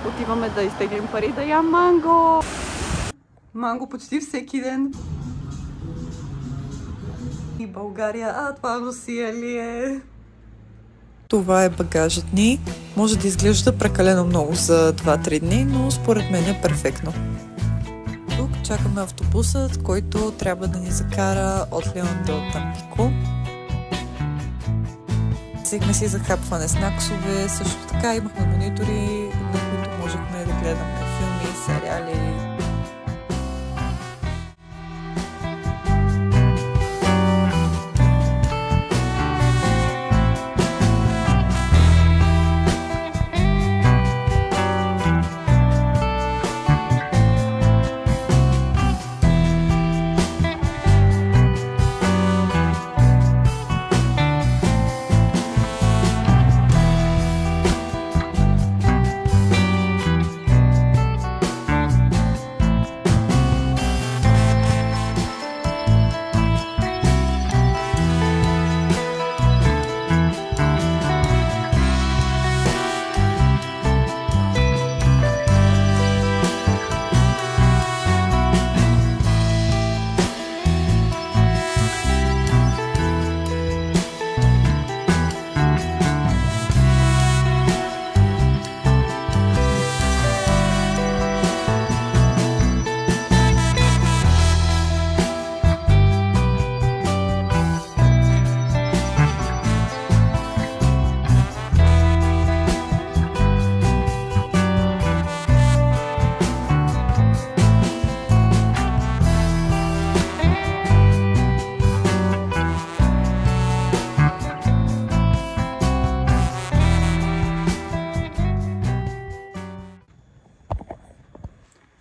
Отиваме да изтеглим пари да ям манго. Манго почти всеки ден. И България, това Русия ли е? Това е багажът ни. Може да изглежда прекалено много за 2-3 дни, но според мен е перфектно. Тук чакаме автобусът, който трябва да ни закара от Леон до Тампико. Взехме си захапване с наксове, също така имахме монитори, на които можехме да гледаме филми, сериали.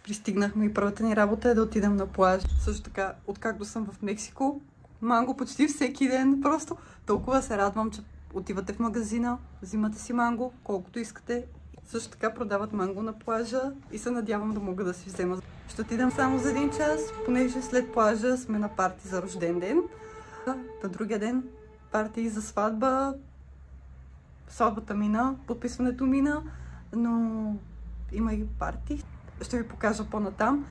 Пристигнахме и първата ни работа е да отидем на плаж. Също така, откакто съм в Мексико, манго почти всеки ден. Просто толкова се радвам, че отивате в магазина, взимате си манго, колкото искате. Също така продават манго на плажа и се надявам да мога да си взема. Ще отидем само за 1 час, понеже след плажа сме на парти за рожден ден. На другия ден парти за сватба. Сватбата мина, подписването мина, но има и парти. Ще ви покажа по-натам.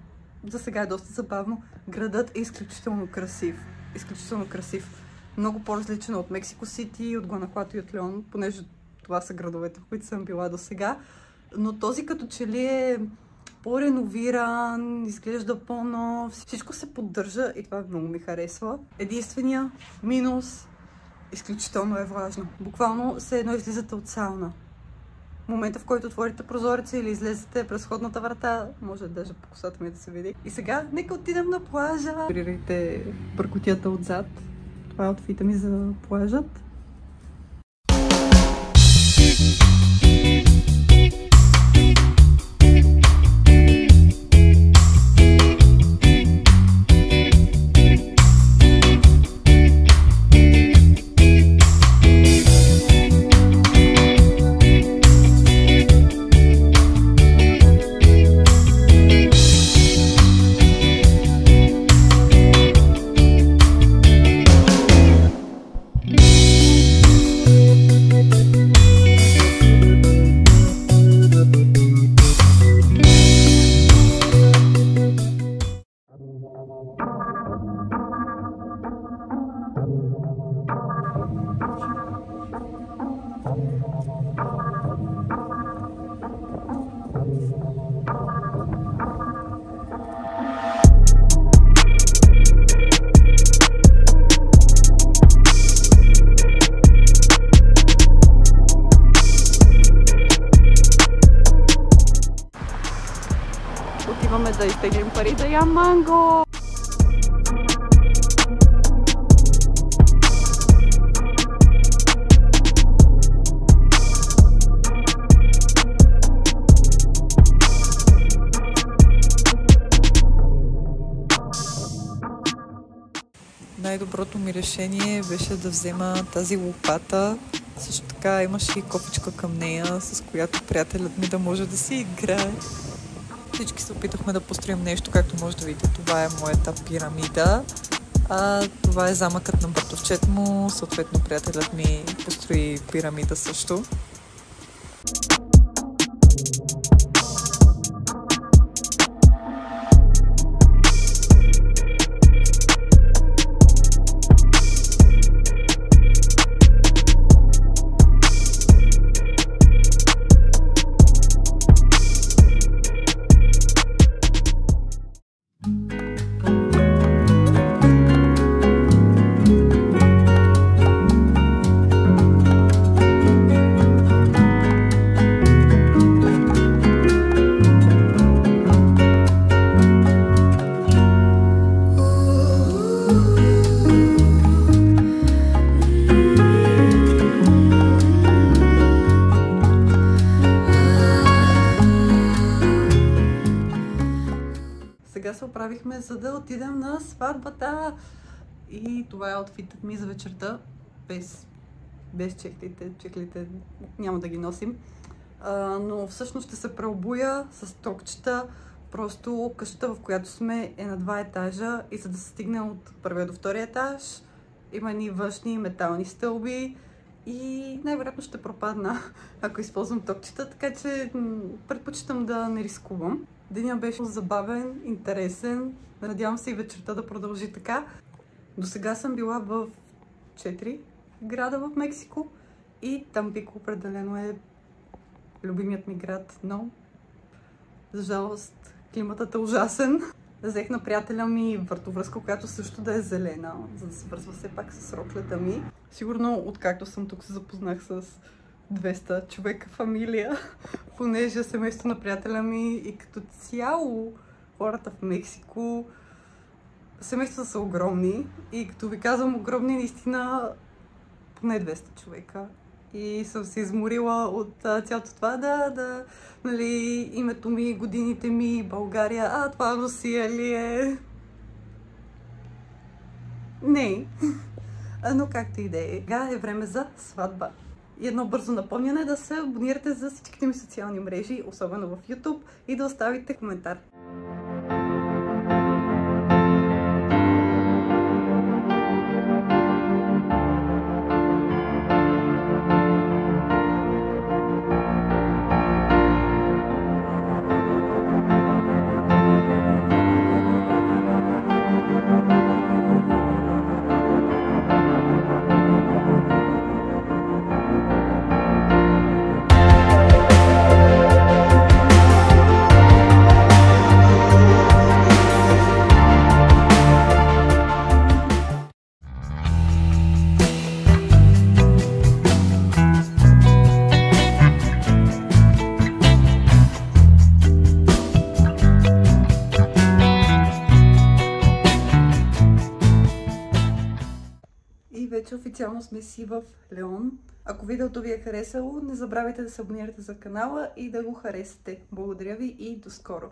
За сега е доста забавно. Градът е изключително красив. Изключително красив. Много по-различен от Мексико Сити, от Гуанахуато и от Леон, понеже това са градовете, в които съм била до сега. Но този като че ли е по-реновиран, изглежда по-нов. Всичко се поддържа и това много ми харесва. Единствения минус изключително е влажно. Буквално все едно излизате от сауна. В момента, в който отворите прозореца или излезете през входната врата, може даже по косата ми да се види. И сега, нека отидем на плажа. Прирайте бъркотията отзад. Това е outfit ми за плажът. Отиваме да изтеглим пари да ям манго. Най-доброто ми решение беше да взема тази лопата. Също така имаше и копичка към нея, с която приятелят ми да може да си играе. Всички се опитахме да построим нещо, както може да видите. Това е моята пирамида. Това е замъкът на братовчет му. Съответно, приятелят ми построи пирамида също. сега се оправихме, за да отидем на сватбата. И това е аутфитът ми за вечерта. Без чехлите няма да ги носим. Но всъщност ще се преобуя с токчета. Просто къщата, в която сме, е на 2 етажа и за да се стигне от първия до втория етаж, има едни външни метални стълби и най-вероятно ще пропадна, ако използвам токчета, така че предпочитам да не рискувам. Денят беше забавен, интересен, надявам се и вечерта да продължи така. До сега съм била в 4 града в Мексико и Тампико определено е любимият ми град, но за жалост климатът е ужасен. Взех на приятеля ми въртовръзка, която също да е зелена, за да се вързва все пак с роклята ми. Сигурно, откакто съм тук, се запознах с 200 човека фамилия, понеже семейство на приятеля ми и като цяло хората в Мексико, семействата са огромни и като ви казвам огромни, наистина поне 200 човека. И съм се изморила от цялото това, нали, името ми, годините ми, България, това Русия ли е? Не. Но както и да е. Сега е време за сватба. И едно бързо напомняне да се абонирате за всичките ми социални мрежи, особено в YouTube, и да оставите коментар. Вече официално сме си в Леон. Ако видеото ви е харесало, не забравяйте да се абонирате за канала и да го харесате. Благодаря ви и до скоро!